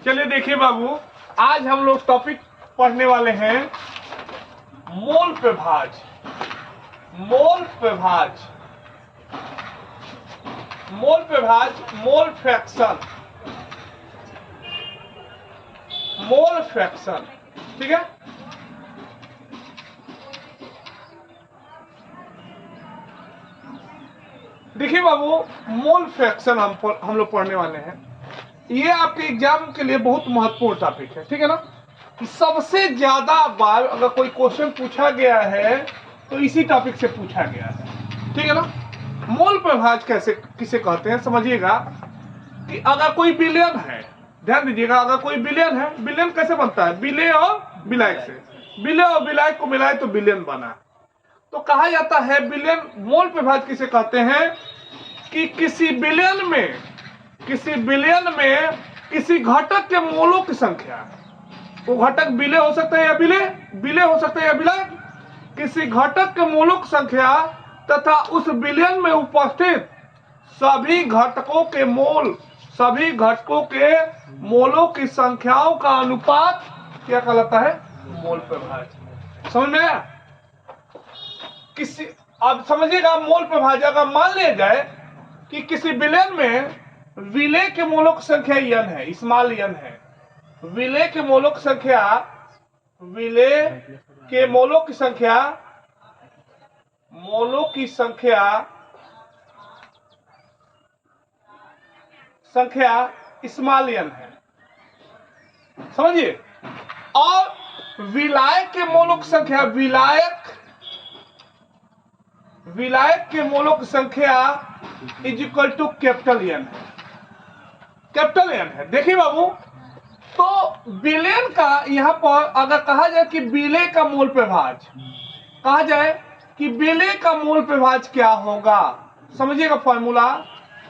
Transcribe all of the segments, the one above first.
चलिए देखिए बाबू, आज हम लोग टॉपिक पढ़ने वाले हैं मोल पे भाज। मोल पे भाज, मोल पे भाज, मोल फ्रैक्शन, मोल फ्रैक्शन। ठीक है, देखिए बाबू, मोल फ्रैक्शन हम लोग पढ़ने वाले हैं। ये आपके एग्जाम के लिए बहुत महत्वपूर्ण टॉपिक है। ठीक है ना, सबसे ज्यादा बार अगर कोई क्वेश्चन पूछा गया है तो इसी टॉपिक से पूछा गया है। ठीक है ना, मोल प्रभाज कैसे किसे कहते हैं समझिएगा कि अगर कोई विलयन है, ध्यान दीजिएगा, अगर कोई विलयन है, विलयन कैसे बनता है? विलय और विलायक से। विलय और विलायक को मिलाए तो विलयन बना। तो कहा जाता है विलयन, मोल प्रभाज किसे कहते हैं कि किसी विलयन में किसी घटक के मोलों की संख्या, वो घटक विलय हो सकता है या विलय हो सकता है या विलायक, किसी घटक के मोलों की संख्या तथा उस विलयन में उपस्थित सभी घटकों के मोलों की संख्याओं का अनुपात क्या कहलाता है? मोल प्रभाज। समझ में आया? अब समझिएगा, मोल प्रभाज अगर मान लिया जाए कि किसी विलयन में विलय के मोलों की संख्या n है, स्मॉल n है, विलय के मोलों की संख्या स्मॉल n है, समझिए, और विलायक के मोलों की संख्या विलायक के मोलों की संख्या is equal to capital N है, कैपिटल N है। देखिए बाबू, तो विलयन का यहां पर अगर कहा जाए कि विलय का मोल प्रभाज, कहा जाए कि विलय का मोल प्रभाज क्या होगा, समझिएगा फॉर्मूला,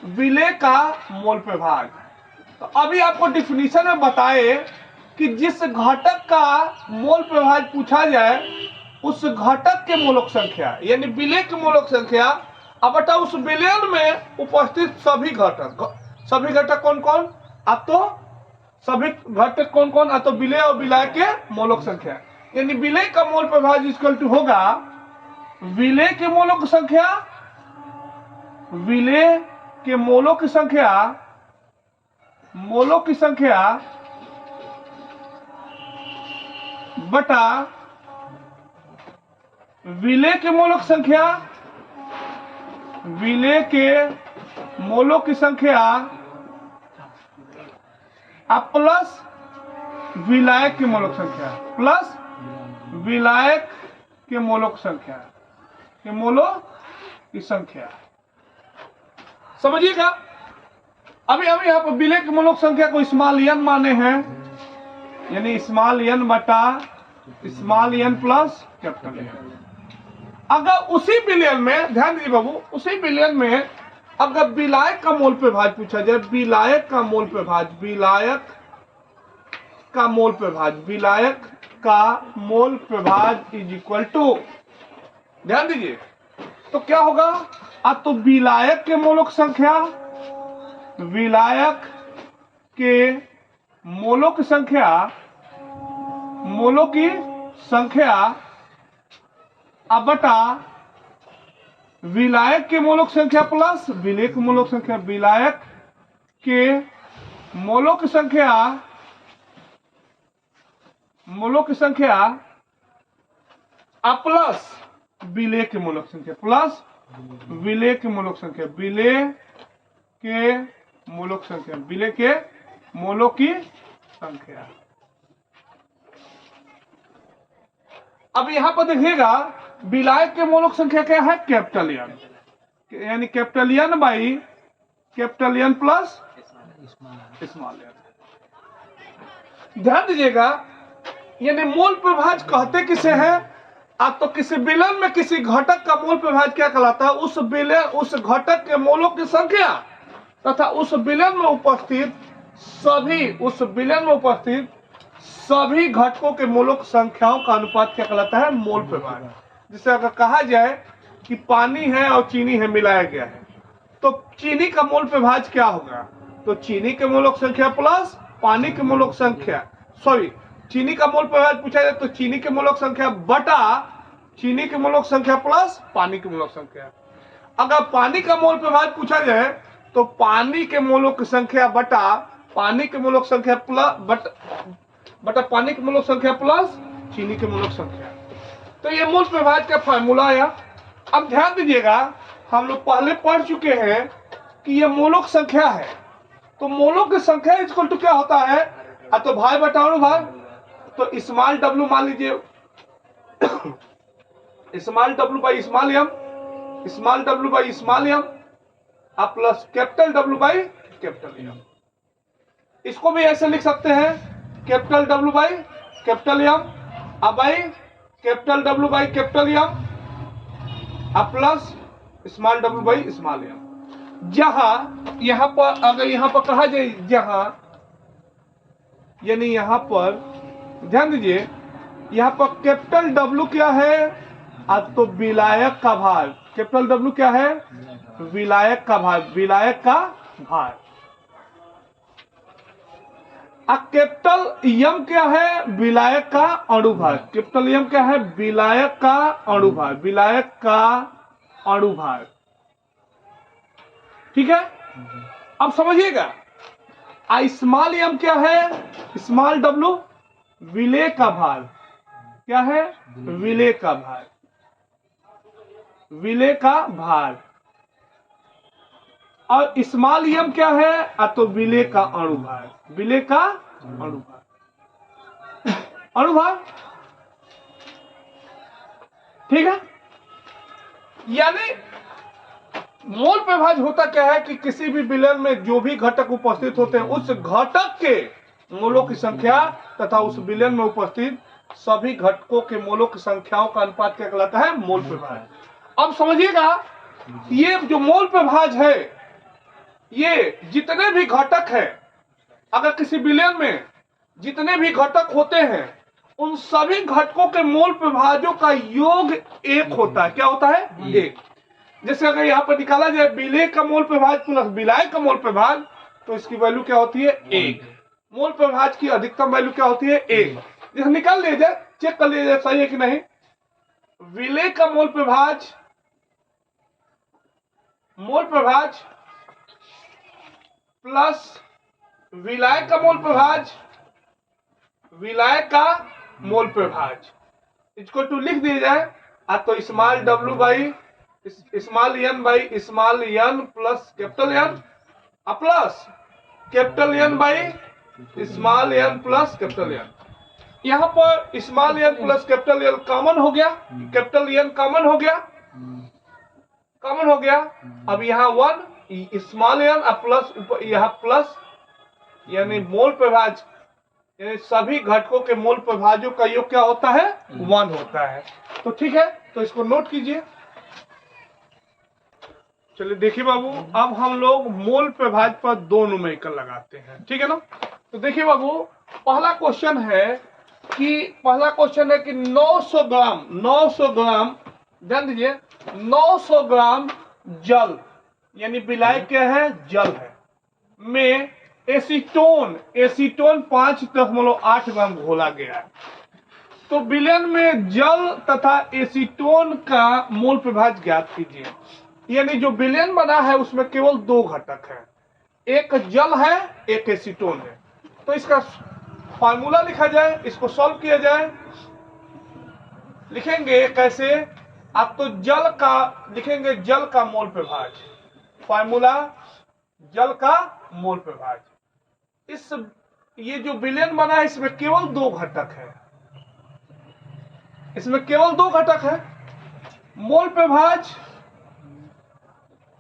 विलय का मोल प्रभाज। तो अभी आपको डिफिनीशन में बताए कि जिस घटक का मोल प्रभाज पूछा जाए उस घटक के मोलों की संख्या, यानी विलय के मोलों की संख्या, अब बता उस विलयन में उपस्थित सभी घटक कौन कौन? अब तो सभी घटक कौन कौन? अब तो विलय और विलायक के मोलों की संख्या, यानी विलय का मोल प्रभाज इक्वल टू होगा विलय के मोलों की संख्या, विलय के मोलों की संख्या बटा विलय के मोलों की संख्या, विलय के मोलों की संख्या अब प्लस विलायक के मोलों की संख्या, प्लस विलायक के मोलों की संख्या, समझिएगा। अभी हम यहाँ पर विलय के मोलों की संख्या को स्मॉल n माने हैं, यानी स्मॉल n बटा small n plus capital N। अगर उसी विलयन में, ध्यान दीजिए बाबू, उसी विलयन में अगर विलायक का मोल प्रभाज पूछा जाए, विलायक का मोल प्रभाज इज इक्वल टू, ध्यान दीजिए, तो क्या होगा? अब तो विलायक के मोलों की संख्या अब बटा विलायक के मोलों की संख्या प्लस विलय के मोलों की संख्या, विलायक के मोलों की संख्या अब प्लस विलय के मोलों की संख्या, प्लस विलय के मोलों की संख्या, विलय के मोलों की संख्या। अब यहां पर देखिएगा, विलायक के मोलों की संख्या क्या है? कैपिटल N, यानी capital N by capital N plus small n। ध्यान दीजिएगा, यानी मोल प्रभाज कहते किसे हैं? अब तो किसी विलयन में किसी घटक का मोल प्रभाज क्या कहलाता है? उस घटक के मोलों की संख्या तथा उस विलयन में उपस्थित सभी घटकों के मोलों की संख्याओं का अनुपात क्या कहलाता है? मोल प्रभाज। जिसे अगर कहा जाए कि पानी है और चीनी है मिलाया गया है, तो चीनी का मोल प्रभाज क्या होगा? तो चीनी के मोलों की संख्या प्लस पानी के मोलक संख्या, सॉरी चीनी का मोल प्रभाज पूछा जाए तो चीनी के मोलक संख्या बटा चीनी के मोलक संख्या प्लस पानी के मोलक संख्या। अगर पानी का मोल प्रभाज पूछा जाए तो पानी के मोलों की संख्या बटा पानी के मोलक संख्या प्लस बटा पानी के मोलक संख्या प्लस चीनी के मोलक संख्या। तो ये मोल प्रभाज का फार्मूला है। अब ध्यान दीजिएगा, हम लोग पहले पढ़ चुके हैं कि ये मोलक संख्या है, तो मोलों की संख्या इक्वल टू क्या होता है, तो भाई बटा अणुभार। तो स्मॉल डब्ल्यू मान लीजिए small W by small M, small W by small M plus capital W by capital M. इसको भी ऐसे लिख सकते हैं, capital W by capital M by capital W by capital M plus small W by small M. जहां यहां पर अगर यहां पर कहा जाए, जहां यानी यहां पर ध्यान दीजिए, यहां पर कैपिटल डब्ल्यू क्या है, तो विलायक का भार। कैपिटल डब्ल्यू क्या है, विलायक का भार, विलायक का भार। कैपिटल एम क्या है, विलायक का अणुभार। कैपिटल एम क्या है, विलायक का अणुभार, विलायक का अणुभार। ठीक है, अब समझिएगा। स्मॉल एम क्या है, स्मॉल डब्ल्यू विलेय का भार। क्या है, विलेय का भार, विलेय का भार। और स्मॉल एम क्या है, तो विलेय का अणुभार, विलेय का अणुभार, अणुभार। ठीक है, यानी मोल प्रभाज होता क्या है कि किसी भी विलयन में जो भी घटक उपस्थित होते हैं उस घटक के मोलों की संख्या तथा उस विलयन में उपस्थित सभी घटकों के मोलों की संख्याओं का अनुपात क्या कहलाता है, मोल प्रभाज। अब समझिएगा, ये जो मोल प्रभाज है, ये जितने भी घटक है, अगर किसी विलयन में जितने भी घटक होते हैं उन सभी घटकों के मोल प्रभाजों का योग एक होता है। क्या होता है, एक। जैसे अगर यहाँ पर निकाला जाए विलेय का मोल प्रभाज प्लस विलायक का मोल प्रभाज, तो इसकी वैल्यू क्या होती है, एक। मोल प्रभाज की अधिकतम वैल्यू क्या होती है, एक। जैसे निकाल लिया जाए, चेक कर लिया जाए सही है कि नहीं। विलेय का मोल प्रभाज प्लस विलायक का मोल प्रभाज, विलायक का मोल प्रभाज इसको टू लिख दिया जाए, तो small W by small N by small N plus capital N plus capital N by small N plus capital N. यहां पर small N plus capital N common हो गया, कैपिटल एन कॉमन हो गया, कॉमन हो गया। अब यहाँ वन स्मॉल एन प्लस यहाँ प्लस, यानी मोल प्रभाज यानी सभी घटकों के मोल प्रभाजों का योग क्या होता है, वन होता है। तो ठीक है, तो इसको नोट कीजिए। चलिए देखिए बाबू, अब हम लोग मोल प्रभाज पर दो न्यूमेरिकल लगाते हैं, ठीक है ना। तो देखिए बाबू, पहला क्वेश्चन है कि 900 ग्राम ध्यान दीजिए, 900 ग्राम जल यानी विलायक क्या है, जल है, में एसीटोन 5.8 ग्राम घोला गया है। तो विलयन में जल तथा एसीटोन का मोल प्रभाज ज्ञात कीजिए। यानी जो विलयन बना है उसमें केवल दो घटक है, एक जल है, एक एसीटोन है। तो इसका फार्मूला लिखा जाए, इसको सॉल्व किया जाए। लिखेंगे कैसे, आप तो जल का लिखेंगे, जल का मोल प्रभाज, फार्मूला जल का मोल प्रभाज। ये जो विलयन बना है इसमें केवल दो घटक है, इसमें केवल दो घटक है। मोल प्रभाज,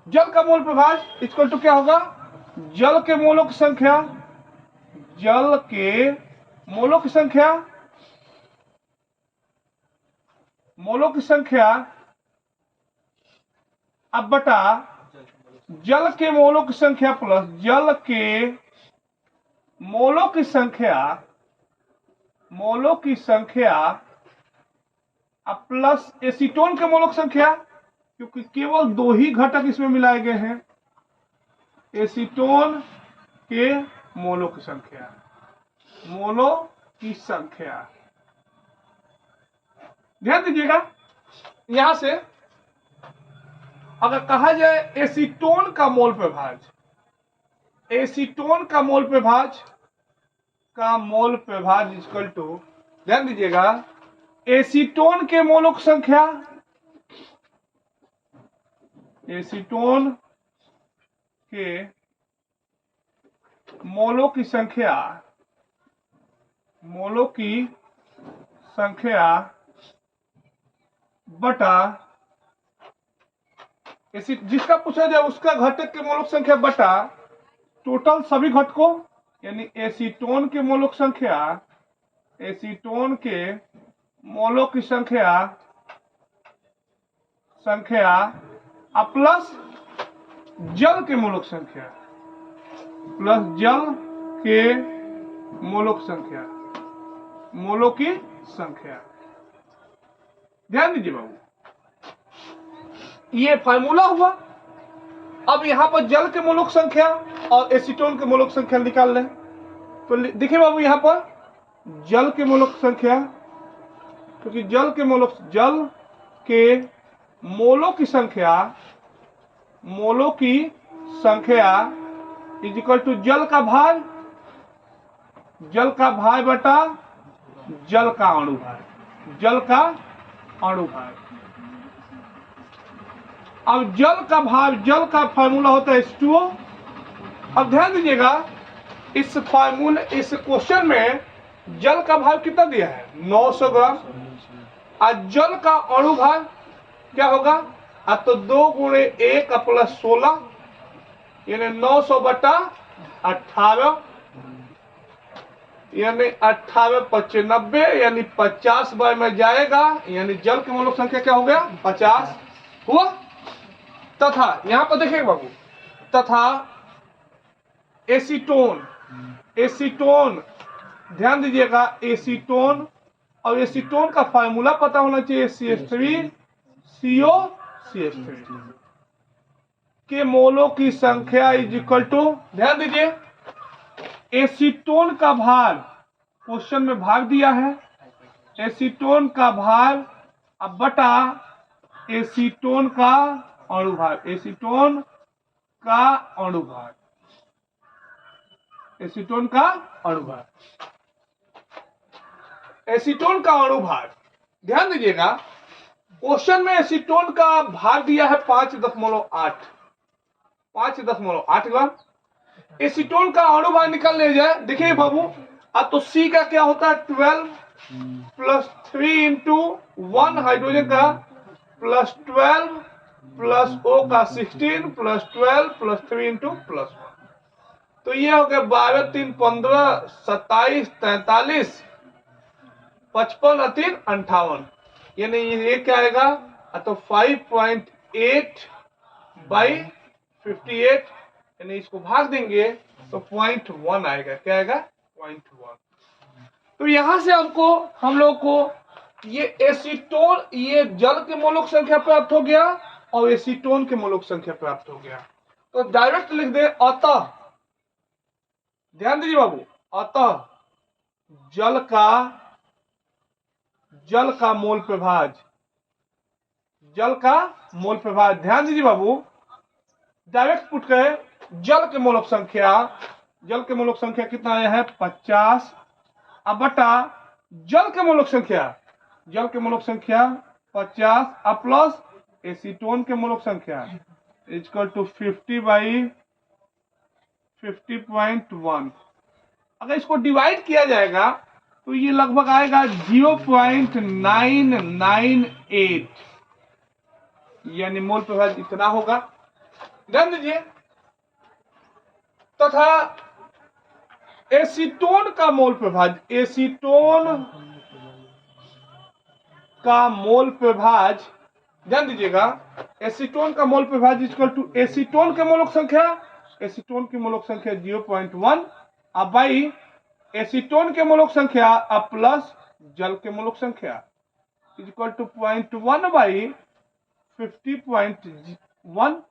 जल का मोल प्रभाज इक्वल टू क्या होगा, जल के मोलों की संख्या, जल के मोलों की संख्या, मोलों की संख्या अब बटा जल के मोलों की संख्या प्लस जल के मोलों की संख्या, मोलों की संख्या अब प्लस एसीटोन के मोलों की संख्या, क्योंकि केवल दो ही घटक इसमें मिलाए गए हैं, एसीटोन के मोलों की संख्या। मोलों की संख्या। ध्यान दीजिएगा, यहां से अगर कहा जाए एसीटोन का मोल प्रभाज, एसीटोन का मोल प्रभाज इक्वल टू, ध्यान दीजिएगा, एसीटोन के मोलों की संख्या, एसीटोन के मोलों की संख्या, बटा जिसका पूछा जाए उसका घटक के मोलों की संख्या बटा टोटल सभी घटकों, यानी एसीटोन के मोलों की संख्या, एसीटोन के मोलों की संख्या प्लस जल के मोलों की संख्या, प्लस जल के मोलों की संख्या। ध्यान दीजिए बाबू, ये फार्मूला हुआ। अब यहां पर जल के मोलों की संख्या और एसीटोन के मोलों की संख्या निकाल लें। तो देखिए बाबू, यहां पर जल के मोलों की संख्या, क्योंकि जल के मोलों की संख्या इज इक्वल टू जल का भार बटा जल का अणुभार। अब जल का फार्मूला होता है H2O। अब ध्यान दीजिएगा, इस क्वेश्चन में जल का भार कितना दिया है, 900 ग्राम। और जल का अणुभार क्या होगा, तो 2 गुणे 1 प्लस 16, यानी 900 बटा 18, यानी 18×95, यानी 50 बार में जाएगा, यानी जल के मोलों की संख्या क्या हो गया, 50 हुआ। तथा यहां पर देखिए बाबू, तथा एसीटोन, ध्यान दीजिएगा, एसीटोन, और एसीटोन का फार्मूला पता होना चाहिए, CH3COCH3 के मोलों की संख्या इज इक्वल टू, ध्यान दीजिए, एसीटोन का भार क्वेश्चन में भाग दिया है, एसीटोन का भार अब बटा एसीटोन का अणुभार, एसीटोन का अणुभार। ध्यान दीजिएगा, क्वेश्चन में एसीटोन का भार दिया है 5.8 ग्राम। एसीटोन का अणुभार निकाल लिया जाए, देखिए बाबू, तो C का क्या होता है 12 प्लस 3 इंटू 1 हाइड्रोजन का, प्लस 12 प्लस O का 16 प्लस 12 प्लस 3 इंटू प्लस 1, तो ये हो गया 12 3 15 27 43 55 और 3 58, यानी ये क्या आएगा, तो 5.8/58, यानी इसको भाग देंगे तो 0.1 आएगा। क्या आएगा, 0.1। तो यहां से हम लोग को ये एसीटोन, ये जल के मोलों की संख्या प्राप्त हो गया और एसीटोन के मोलों की संख्या प्राप्त हो गया। तो डायरेक्ट लिख दे, अतः, ध्यान दीजिए बाबू, अतः जल का मोल प्रभाज, ध्यान दीजिए बाबू, डायरेक्ट पुट करें, जल के मोलों की संख्या कितना आया है 50, अब बटा जल के मोलों की संख्या 50 अब प्लस एसीटोन के मोलों की संख्या इक्वल टू 50/50.1। अगर इसको डिवाइड किया जाएगा तो ये लगभग आएगा 0.998, यानी मोल प्रभाज इतना होगा। ध्यान दीजिए, तथा एसीटोन का मोल प्रभाज, ध्यान दीजिएगा, एसीटोन का मोल प्रभाज इक्वल टू एसीटोन के मोलों की संख्या 0.1 अब बाई एसीटोन के मोलों की संख्या अब प्लस जल के मोलों की संख्या equal to 0.1/50.1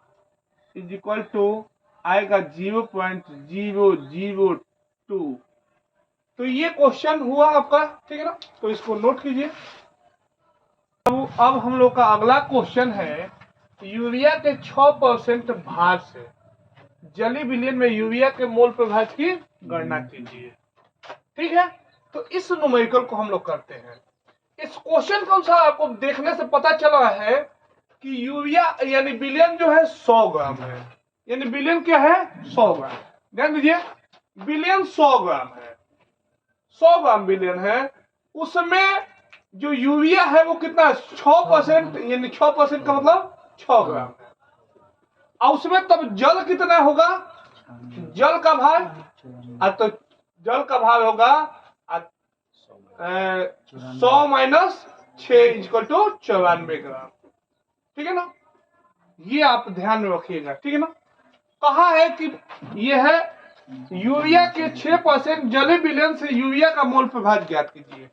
is equal to आएगा 0.002, तो ये क्वेश्चन हुआ आपका, ठीक है ना, तो इसको नोट कीजिए। अब हम लोग का अगला क्वेश्चन है, यूरिया के 6% भार से जली विलयन में यूरिया के मोल प्रभाज की गणना कीजिए। ठीक है, तो इस न्यूमेरिकल को हम लोग करते हैं। इस क्वेश्चन को आपको देखने से पता चला है कि यूरिया यानी विलयन जो है 100 ग्राम है, यानी विलयन क्या है 100 ग्राम। ध्यान दीजिए, विलयन 100 ग्राम है, 100 ग्राम विलयन है, उसमें जो यूरिया है वो कितना 6%, यानी 6% का मतलब 6 ग्राम है। और उसमें तब जल कितना होगा, जल का भार, तो जल का भार होगा 100 माइनस 6 = 94 ग्राम। ठीक है ना, ये आप ध्यान में रखिएगा। ठीक है ना, कहा है कि ये है यूरिया के 6% जलीय विलयन से यूरिया का मोल प्रभाज ज्ञात कीजिए।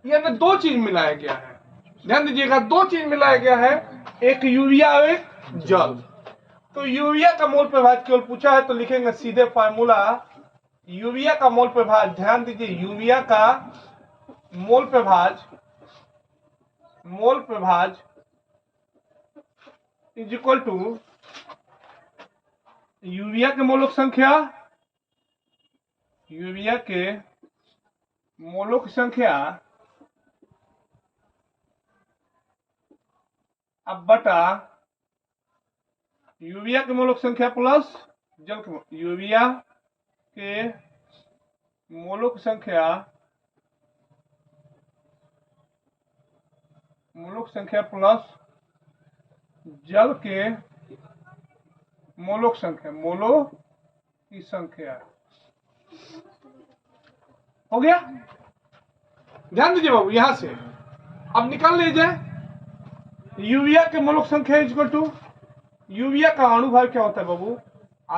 यानी दो चीज मिलाया गया है, ध्यान दीजिएगा, दो चीज मिलाया गया है, एक यूरिया और एक जल। तो यूरिया का मोल प्रभाज केवल पूछा है तो लिखेंगे सीधे फार्मूला, यूरिया का मोल प्रभाज, ध्यान दीजिए, यूरिया का मोल प्रभाज इज इक्वल टू यूरिया के मोलक संख्या, यूरिया के मोलक संख्या अब बटा यूरिया के मोलक संख्या प्लस जल के, यूरिया के मोलक संख्या प्लस जल के मोलक संख्या, मोलो की संख्या। हो गया, ध्यान दीजिए बाबू, यहां से अब निकाल लीजिए यूरिया के मोलक संख्या इज इक्वल टू, यूरिया का अणुभार क्या होता है बाबू,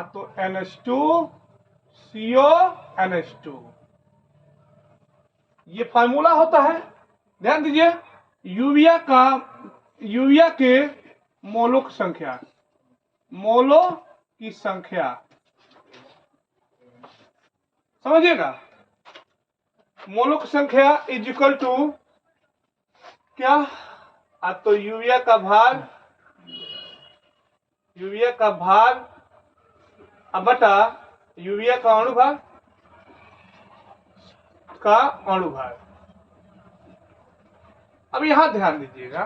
तो NH2CO NH2, ये फार्मूला होता है। ध्यान दीजिए, यूरिया के मोलक संख्या, मोलो की संख्या, समझिएगा, मोलक संख्या इज इक्वल टू क्या, तो यूरिया का भार अब बटा यूरिया का अणुभार। अब यहां ध्यान दीजिएगा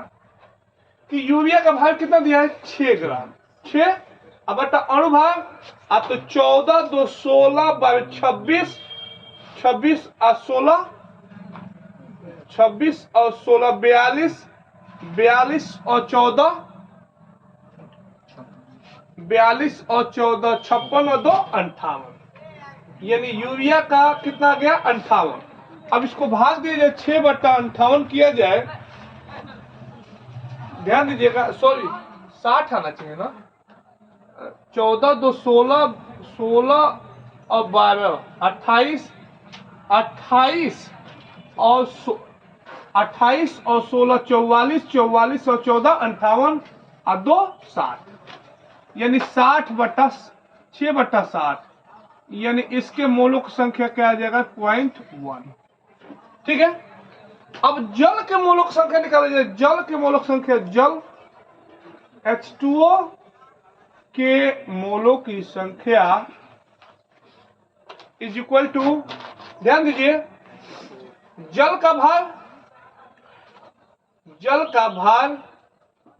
कि यूरिया का भार कितना दिया है 6 ग्राम, 6 अब बटा अणुभार, तो 14 2 16 26 26 और 16 26 और 16 42 42 और 14 56 और 2 58, यानी यूरिया का कितना गया 58। अब इसको भाग दिया जाए 6/58 किया जाए, ध्यान दीजिएगा, सॉरी 60 आना चाहिए ना, 14 2 16 16 और 12 28 28 और 16 44 44 और 14 58 और 2 60, यानी 60/6/60, यानी इसके मोलक संख्या क्या आ जाएगा 0.1। ठीक है, अब जल के मोलक संख्या निकाला जाए, जल के मोलक संख्या, जल H2O के मोलों की संख्या इज इक्वल टू, ध्यान दीजिए, जल का भार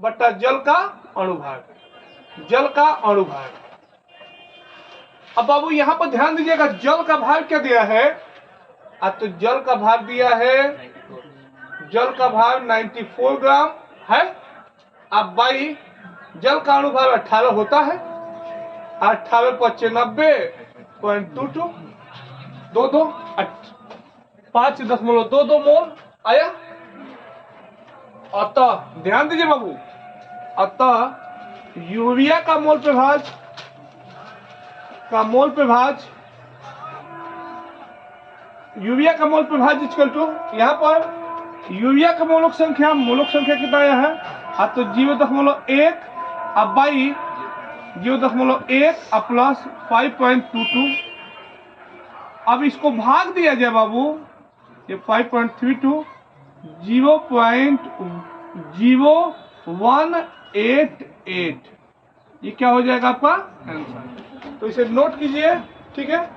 बटा जल का अणुभार, जल का अणुभार। अब बाबू यहां पर ध्यान दीजिएगा, जल का भार क्या दिया है, तो जल का भार दिया है, जल का भार 94 ग्राम है। अब भाई जल का अणुभार 18 होता है, 18 × 95.22 22 5.22 मोल आया। अतः ध्यान दीजिए बाबू, अतः यूरिया का मोल प्रभाज यूरिया का मोल प्रभाज इक्वल टू, यहाँ पर यूरिया का मोलक संख्या कितना आया है, तो 0.1 अब बाई 0.1 प्लस 5.22 अब इसको भाग दिया जाए बाबू, ये 5.32 0.0188, ये क्या हो जाएगा आपका आंसर। तो इसे नोट कीजिए, ठीक है।